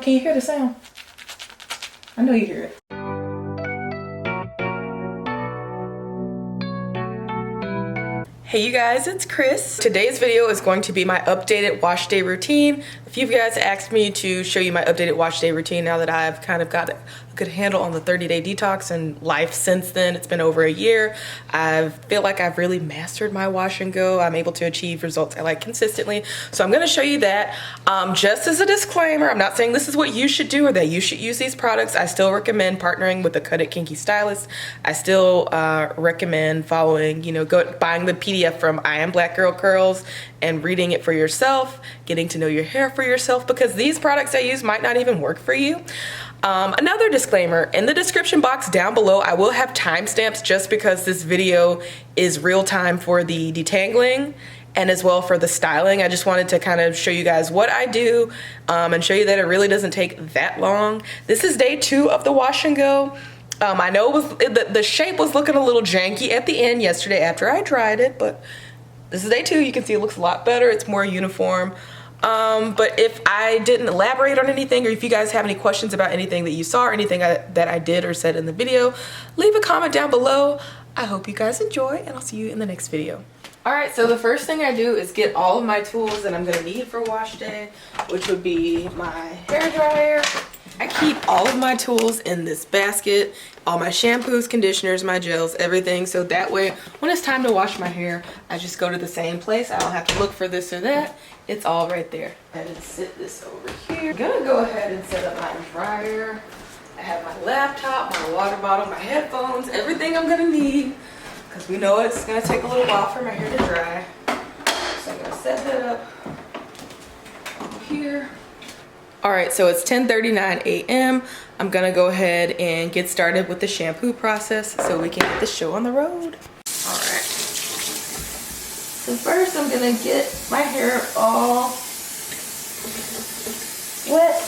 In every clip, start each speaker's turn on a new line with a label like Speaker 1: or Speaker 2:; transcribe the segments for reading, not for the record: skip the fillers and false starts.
Speaker 1: Can you hear the sound? I know you hear it. Hey you guys, it's Chris. Today's video is going to be my updated wash day routine. A few of you guys asked me to show you my updated wash day routine now that I've kind of got a good handle on the 30-day detox and life since then. It's been over a year. I feel like I've really mastered my wash and go. I'm able to achieve results I like consistently. So I'm gonna show you that. Just as a disclaimer, I'm not saying this is what you should do or that you should use these products. I still recommend partnering with a Cut It Kinky stylist. I still recommend following, buying the PDF from I Am Black Girl Curls and reading it for yourself, getting to know your hair for yourself, because these products I use might not even work for you. Another disclaimer, in the description box down below, I will have timestamps just because this video is real time for the detangling and as well for the styling. I just wanted to kind of show you guys what I do and show you that it really doesn't take that long. This is day 2 of the wash and go. I know the shape was looking a little janky at the end yesterday after I dried it, but this is day 2. You can see it looks a lot better. It's more uniform. But if I didn't elaborate on anything, or if you guys have any questions about anything that you saw or anything that I did or said in the video, leave a comment down below. I hope you guys enjoy, and I'll see you in the next video. Alright, so the first thing I do is get all of my tools that I'm going to need for wash day, which would be my hair dryer. I keep all of my tools in this basket, all my shampoos, conditioners, my gels, everything, so that way when it's time to wash my hair, I just go to the same place. I don't have to look for this or that. It's all right there. I just sit this over here. I'm gonna go ahead and set up my dryer. I have my laptop, my water bottle, my headphones, everything I'm gonna need, because we know it's gonna take a little while for my hair to dry. So I'm gonna set that up over here. All right, so it's 10:39 a.m. I'm gonna go ahead and get started with the shampoo process so we can get the show on the road. All right. So first I'm gonna get my hair all wet.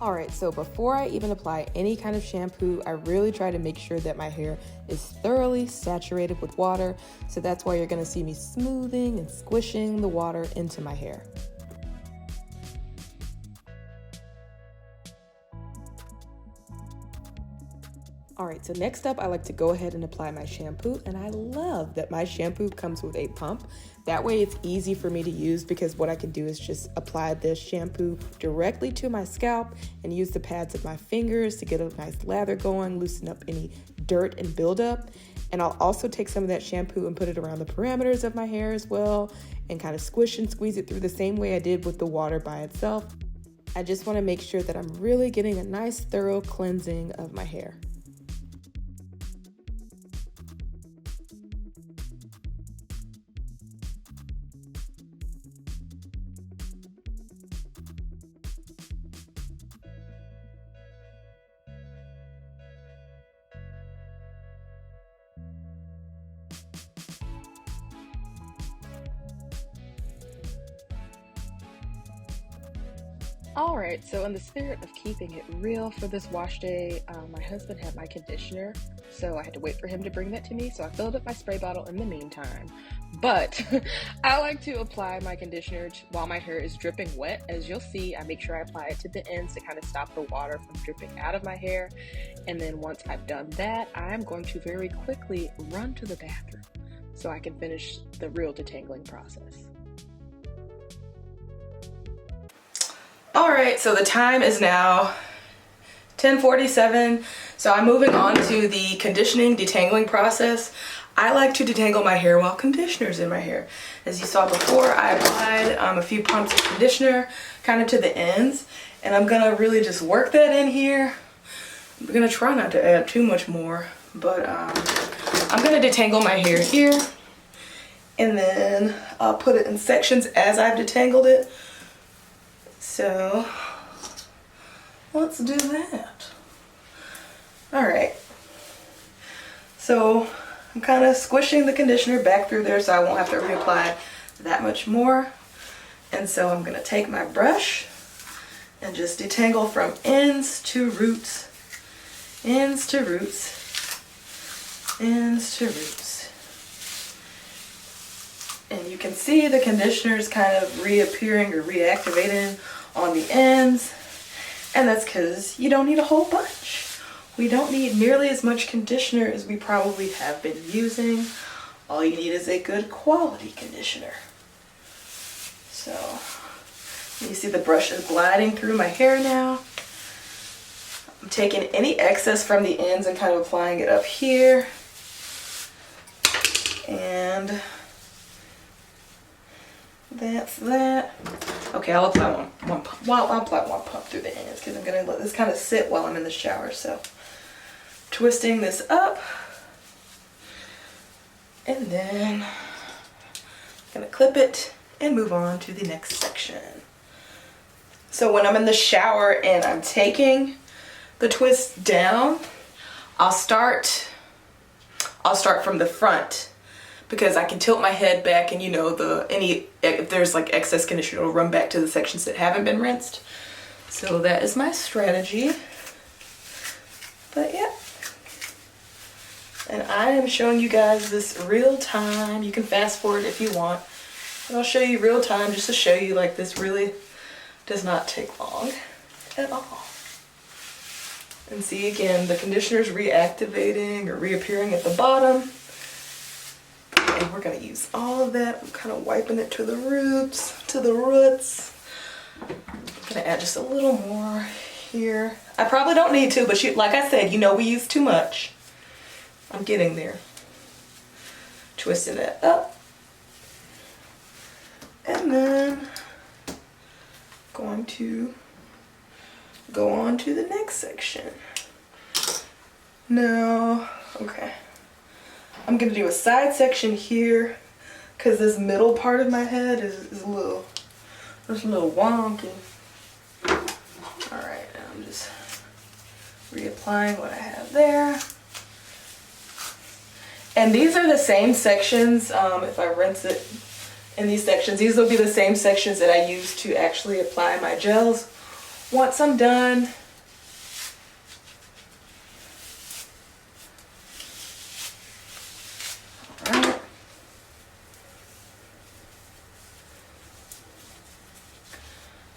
Speaker 1: All right, so before I even apply any kind of shampoo, I really try to make sure that my hair is thoroughly saturated with water. So that's why you're gonna see me smoothing and squishing the water into my hair. All right, so next up, I like to go ahead and apply my shampoo, and I love that my shampoo comes with a pump. That way it's easy for me to use, because what I can do is just apply this shampoo directly to my scalp and use the pads of my fingers to get a nice lather going, loosen up any dirt and buildup. And I'll also take some of that shampoo and put it around the parameters of my hair as well, and kind of squish and squeeze it through the same way I did with the water by itself. I just want to make sure that I'm really getting a nice thorough cleansing of my hair. Alright, so in the spirit of keeping it real for this wash day, my husband had my conditioner, so I had to wait for him to bring that to me, so I filled up my spray bottle in the meantime. But I like to apply my conditioner while my hair is dripping wet. As you'll see, I make sure I apply it to the ends to kind of stop the water from dripping out of my hair. And then once I've done that, I'm going to very quickly run to the bathroom so I can finish the real detangling process. All right, so the time is now 10:47. So I'm moving on to the conditioning detangling process. I like to detangle my hair while conditioner's in my hair. As you saw before, I applied a few pumps of conditioner kind of to the ends, and I'm gonna really just work that in here. I'm gonna try not to add too much more, but I'm gonna detangle my hair here, and then I'll put it in sections as I've detangled it. So let's do that. All right, so I'm kind of squishing the conditioner back through there so I won't have to reapply that much more. And so I'm gonna take my brush and just detangle from ends to roots, ends to roots, ends to roots. And you can see the conditioner is kind of reappearing or reactivating on the ends, and that's because you don't need a whole bunch. We don't need nearly as much conditioner as we probably have been using. All you need is a good quality conditioner. So, you see the brush is gliding through my hair now. I'm taking any excess from the ends and kind of applying it up here. And that's that. Okay, I'll apply one pump through the ends because I'm gonna let this kind of sit while I'm in the shower. So, twisting this up, and then I'm gonna clip it and move on to the next section. So when I'm in the shower and I'm taking the twist down, I'll start from the front because I can tilt my head back, and you know, if there's like excess conditioner, it'll run back to the sections that haven't been rinsed. So that is my strategy. But yeah. And I am showing you guys this real time. You can fast forward if you want. But I'll show you real time just to show you like this really does not take long at all. And see again, the conditioner's reactivating or reappearing at the bottom. And we're gonna use all of that. I'm kind of wiping it to the roots. I'm gonna add just a little more here. I probably don't need to, but like I said, you know we use too much. I'm getting there. Twisting it up. And then going to go on to the next section. Now, okay. I'm gonna do a side section here because this middle part of my head is a little wonky. Alright, I'm just reapplying what I have there. And these are the same sections, if I rinse it in these sections, these will be the same sections that I use to actually apply my gels once I'm done. Alright.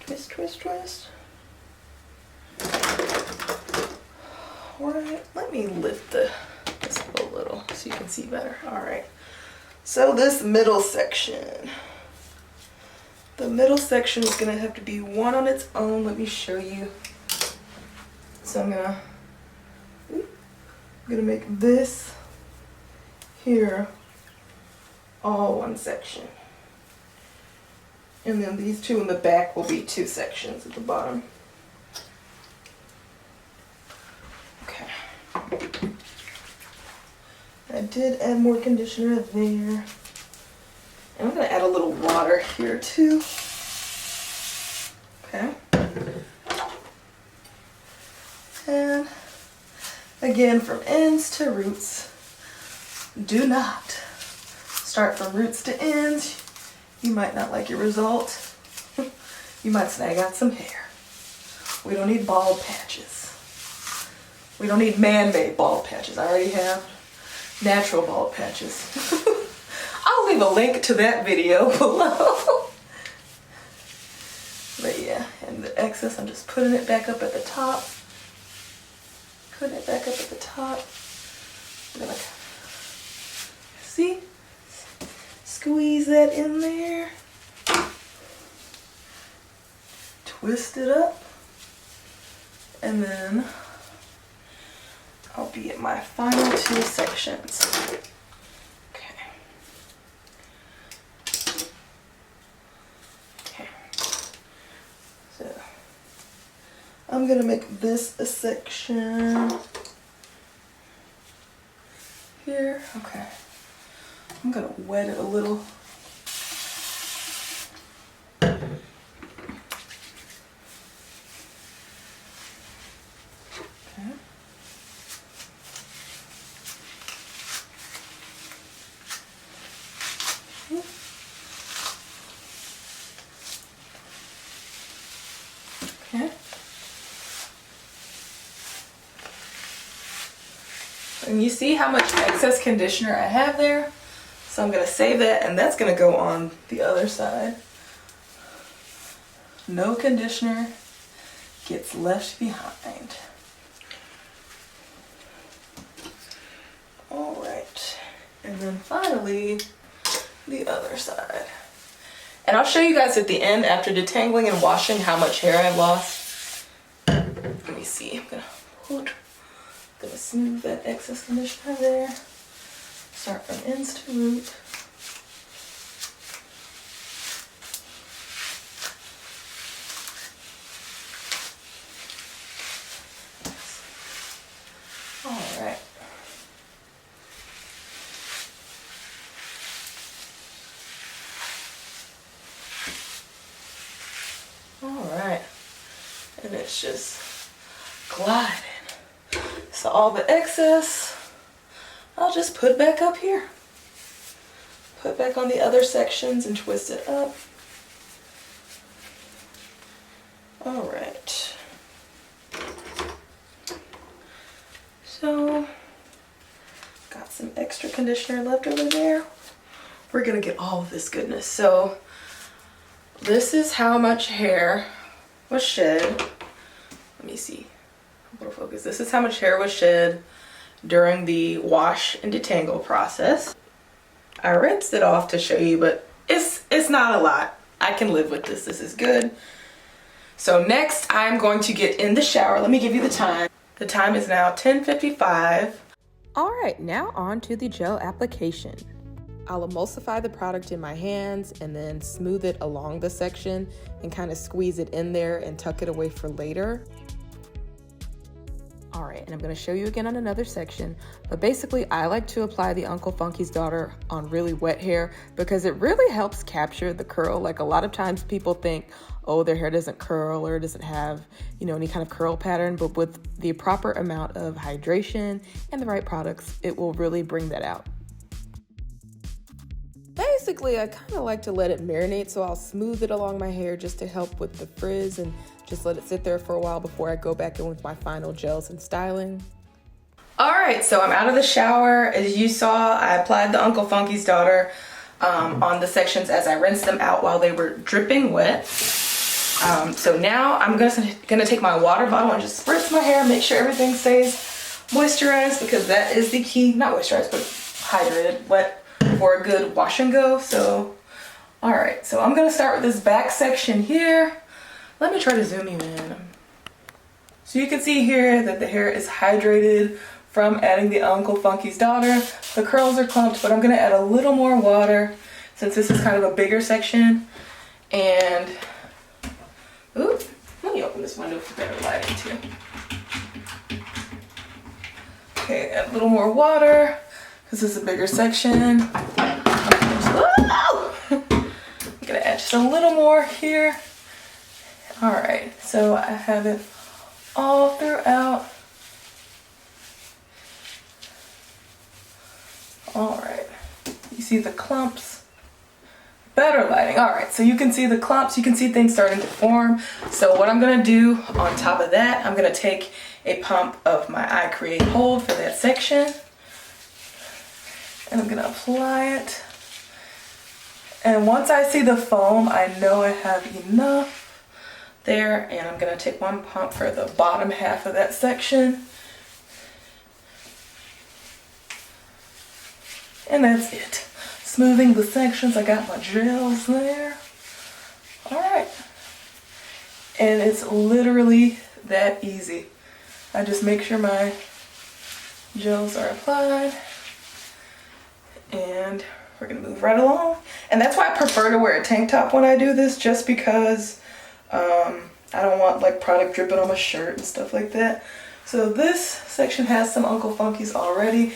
Speaker 1: Twist, twist, twist. Alright, let me lift this up a little so you can see better. Alright, so this middle section. The middle section is going to have to be one on its own. Let me show you. So I'm gonna make this here all one section. And then these two in the back will be two sections at the bottom. Okay. I did add more conditioner there. And I'm going to add a little water here too. Okay. And again, from ends to roots. Do not start from roots to ends. You might not like your result. You might snag out some hair. We don't need bald patches. We don't need man-made bald patches. I already have natural bald patches. I'll leave a link to that video below. But yeah, and the excess, I'm just putting it back up at the top. Putting it back up at the top. I'm gonna, see? Squeeze that in there. Twist it up. And then I'll be at my final two sections. Okay. Okay. So I'm gonna make this a section here. Okay. I'm gonna wet it a little. Okay. And you see how much excess conditioner I have there? So I'm going to save that, and that's going to go on the other side. no conditioner gets left behind. All right, and then finally, the other side. And I'll show you guys at the end, after detangling and washing, how much hair I lost. Let me see, I'm gonna smooth that excess conditioner there. Start from ends to root. All right. And it's just gliding. So all the excess, I'll just put back up here. Put back on the other sections and twist it up. All right. So, got some extra conditioner left over there. We're gonna get all of this goodness. So, this is how much hair was shed. Let me see. Focus. This is how much hair was shed during the wash and detangle process. I rinsed it off to show you, but it's not a lot. I can live with this. This is good. So next I'm going to get in the shower. Let me give you the time. The time is now 10:55. All right, now on to the gel application. I'll emulsify the product in my hands and then smooth it along the section and kind of squeeze it in there and tuck it away for later. All right, and I'm gonna show you again on another section, but basically I like to apply the Uncle Funky's Daughter on really wet hair because it really helps capture the curl. Like a lot of times people think, oh, their hair doesn't curl or doesn't have, you know, any kind of curl pattern, but with the proper amount of hydration and the right products, it will really bring that out. Basically, I kind of like to let it marinate, so I'll smooth it along my hair just to help with the frizz and just let it sit there for a while before I go back in with my final gels and styling. All right, so I'm out of the shower. As you saw, I applied the Uncle Funky's Daughter on the sections as I rinsed them out while they were dripping wet. So now I'm gonna take my water bottle and just spritz my hair, make sure everything stays moisturized because that is the key. Not moisturized, but hydrated, wet for a good wash and go. So, all right, so I'm gonna start with this back section here. Let me try to zoom you in. So you can see here that the hair is hydrated from adding the Uncle Funky's Daughter. The curls are clumped, but I'm gonna add a little more water since this is kind of a bigger section. And, ooh, let me open this window for better lighting too. Okay, add a little more water. This is a bigger section. I'm gonna add just a little more here. All right, so I have it all throughout. All right, you see the clumps? Better lighting. All right, so you can see the clumps, you can see things starting to form. So what I'm gonna do on top of that, I'm gonna take a pump of my I Create Hold for that section. And I'm gonna apply it. And once I see the foam, I know I have enough there. And I'm gonna take one pump for the bottom half of that section. And that's it. Smoothing the sections, I got my gels there. All right. And it's literally that easy. I just make sure my gels are applied. And we're gonna move right along. And that's why I prefer to wear a tank top when I do this, just because I don't want like product dripping on my shirt and stuff like that. So this section has some Uncle Funky's already.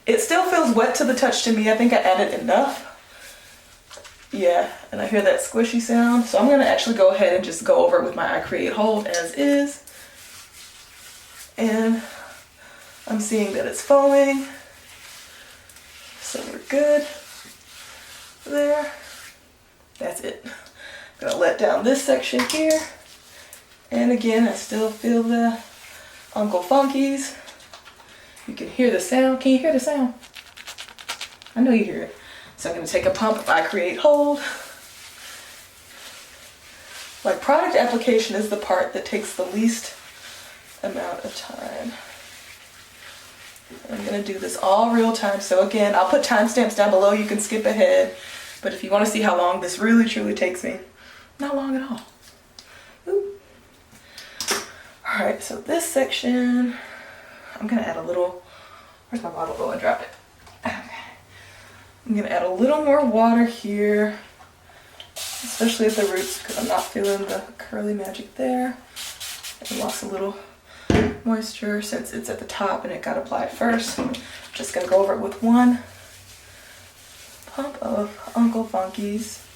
Speaker 1: It still feels wet to the touch to me. I think I added enough. Yeah, and I hear that squishy sound. So I'm gonna actually go ahead and just go over it with my I Create Hold as is. And I'm seeing that it's foaming. So we're good there. That's it. I'm gonna let down this section here. And again, I still feel the Uncle Funky's. You can hear the sound. Can you hear the sound? I know you hear it. So I'm gonna take a pump of I Create Hold. Like, product application is the part that takes the least amount of time. I'm gonna do this all real time. So again, I'll put timestamps down below. You can skip ahead. But if you want to see how long this really truly takes me, not long at all. Ooh. All right, so this section, I'm gonna add a little, where's my bottle? Oh, I dropped it. Okay. I'm gonna add a little more water here, especially at the roots because I'm not feeling the curly magic there. It lost a little moisture since it's at the top and it got applied first. I'm just gonna go over it with one pump of Uncle Funky's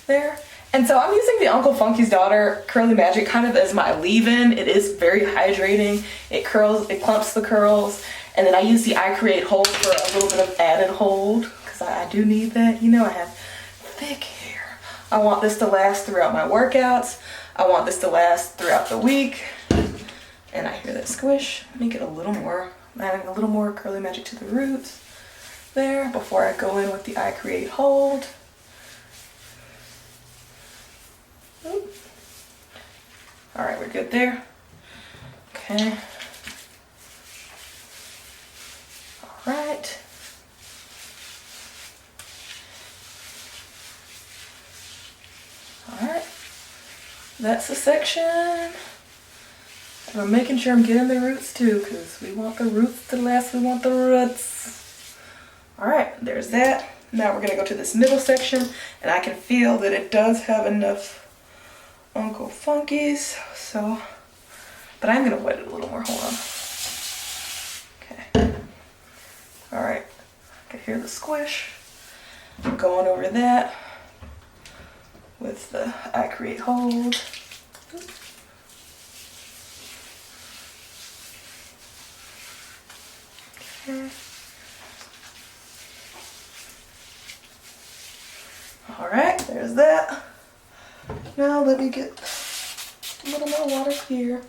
Speaker 1: there. And so I'm using the Uncle Funky's Daughter Curly Magic kind of as my leave-in. It is very hydrating. It curls, it clumps the curls. And then I use the I Create Hold for a little bit of added hold because I do need that. You know, I have thick hair. I want this to last throughout my workouts. I want this to last throughout the week. And I hear that squish. Let me get a little more, adding a little more Curly Magic to the roots there before I go in with the I Create Hold. Oop. All right, we're good there. Okay. All right. All right. That's the section. And I'm making sure I'm getting the roots too, because we want the roots to last. We want the roots. All right, there's that. Now we're gonna go to this middle section, and I can feel that it does have enough Uncle Funky's, so, but I'm gonna wet it a little more, hold on. Okay. All right, I can hear the squish. I'm going over that with the I Create Hold. Okay. All right, there's that. Now let me get a little more water here.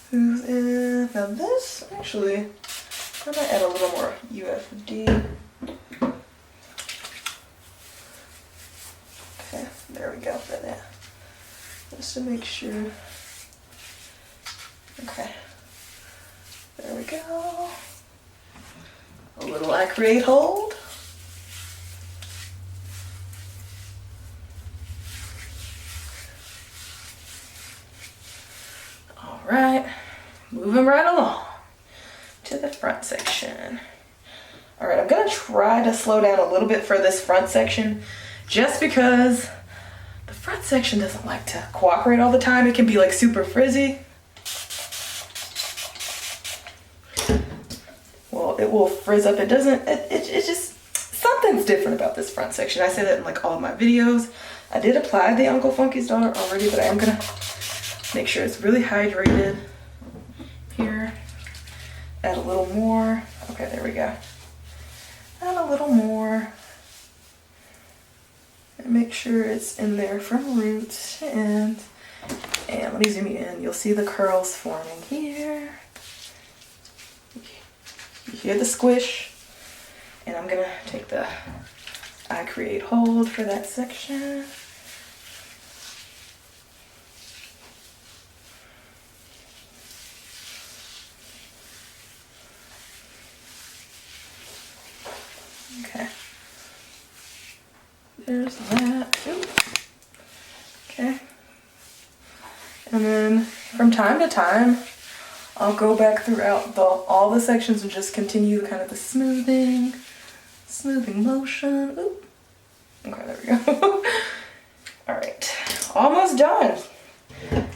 Speaker 1: Smooth in. Now this, actually, I might add a little more UFD. Okay, there we go for that. Just to make sure. Okay, there we go. A little I Create Hold. All right, moving right along to the front section. All right, I'm gonna try to slow down a little bit for this front section just because the front section doesn't like to cooperate all the time. It can be like super frizzy. Well, it will frizz up. It doesn't, it just, something's different about this front section. I say that in like all of my videos. I did apply the Uncle Funky's Daughter already, but I am gonna make sure it's really hydrated here. Add a little more. Okay, there we go. Add a little more. And make sure it's in there from roots and let me zoom you in. You'll see the curls forming here. You hear the squish. And I'm gonna take the I Create Hold for that section. Okay. There's that. Ooh. Okay. And then from time to time, I'll go back throughout all the sections and just continue kind of the smoothing motion. Ooh. Okay, there we go. All right, almost done.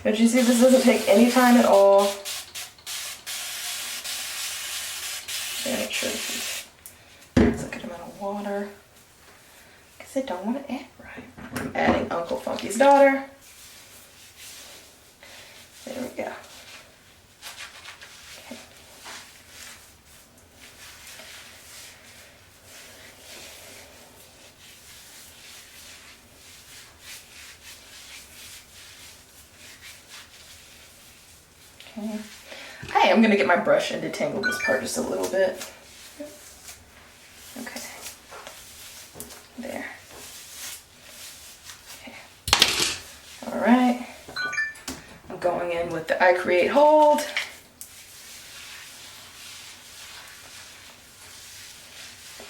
Speaker 1: But you see, this doesn't take any time at all. Make sure this is a good amount of water because I don't want to add right. I'm adding Uncle Funky's Daughter. There we go. Okay. I am going to get my brush and detangle this part just a little bit. Okay. There. Okay. All going in with the I Create Hold.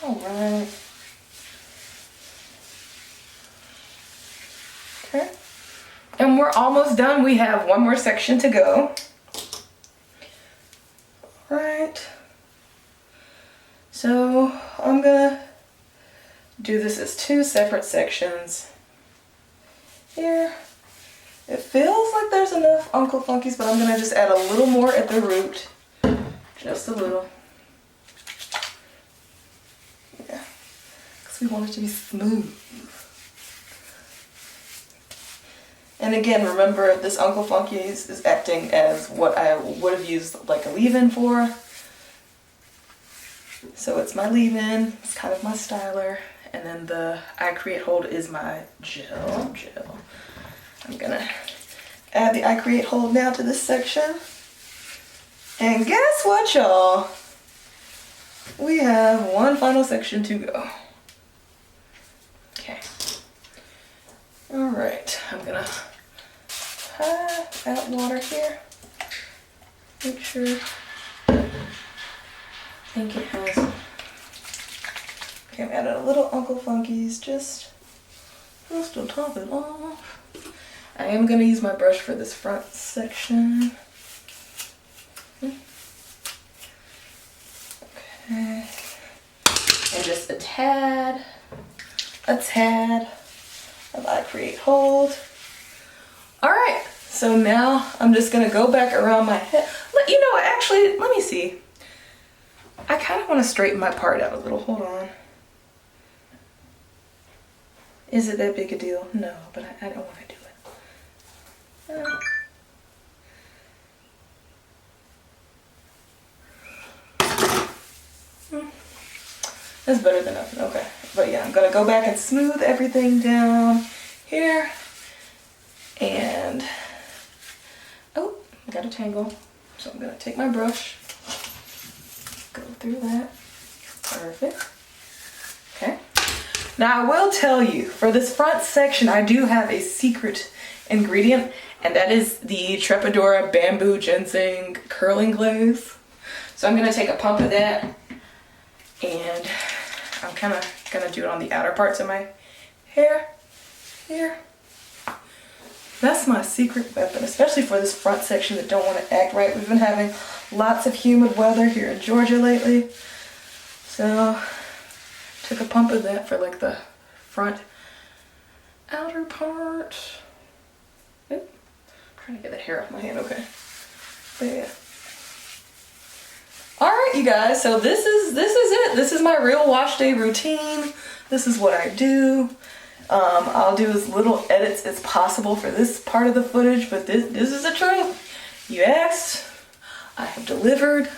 Speaker 1: All right. Okay. And we're almost done. We have one more section to go. All right. So I'm gonna do this as 2 separate sections. Here. It feels like there's enough Uncle Funkies, but I'm gonna just add a little more at the root. Just a little. Yeah. Because we want it to be smooth. And again, remember this Uncle Funkies is acting as what I would have used like a leave-in for. So it's my leave-in, it's kind of my styler, and then the I Create Hold is my gel. I'm gonna add the I Create Hold now to this section. And guess what, y'all? We have one final section to go. Okay. All right, I'm gonna add water here. Make sure. I think it has. Okay, I'm adding a little Uncle Funkies just to top it off. I am gonna use my brush for this front section. Okay. And just a tad of I Create Hold. All right, so now I'm just gonna go back around my head. You know what, actually, let me see. I kind of want to straighten my part out a little. Hold on. Is it that big a deal? No, but I don't want to do it. That's better than nothing. Okay. But yeah, I'm going to go back and smooth everything down here. And, oh, I got a tangle. So I'm going to take my brush. Go through that. Perfect. Okay. Now I will tell you, for this front section, I do have a secret ingredient, and that is the Trepadora Bamboo Ginseng Curling Glaze. So I'm gonna take a pump of that, and I'm kind of gonna do it on the outer parts of my hair, here. That's my secret weapon, especially for this front section that don't want to act right. We've been having lots of humid weather here in Georgia lately. So, took a pump of that for like the front outer part. Oop. I'm trying to get that hair off my hand, okay. But yeah. Alright you guys, so this is it. This is my real wash day routine. This is what I do. I'll do as little edits as possible for this part of the footage, but this is the truth. You asked, I have delivered.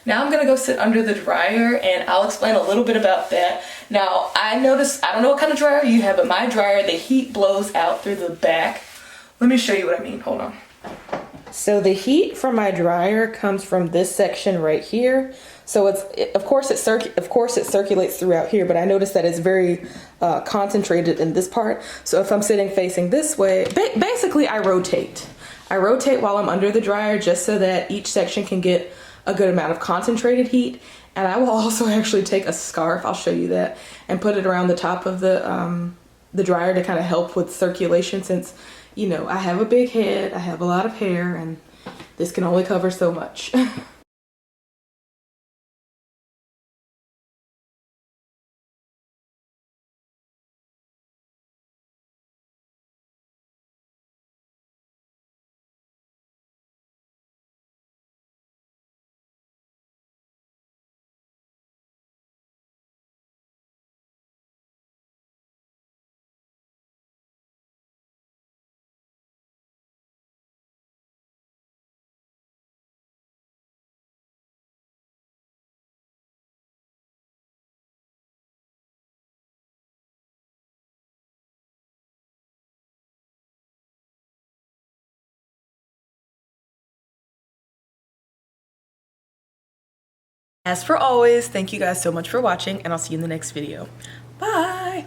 Speaker 1: Now I'm gonna go sit under the dryer and I'll explain a little bit about that. Now I noticed, I don't know what kind of dryer you have, but my dryer, the heat blows out through the back. Let me show you what I mean, hold on. So the heat from my dryer comes from this section right here. So of course it circulates throughout here, but I noticed that it's very concentrated in this part. So if I'm sitting facing this way, basically I rotate. I rotate while I'm under the dryer just so that each section can get a good amount of concentrated heat. And I will also actually take a scarf, I'll show you that, and put it around the top of the dryer to kind of help with circulation, since, you know, I have a big head, I have a lot of hair, and this can only cover so much. As for always, thank you guys so much for watching, and I'll see you in the next video. Bye!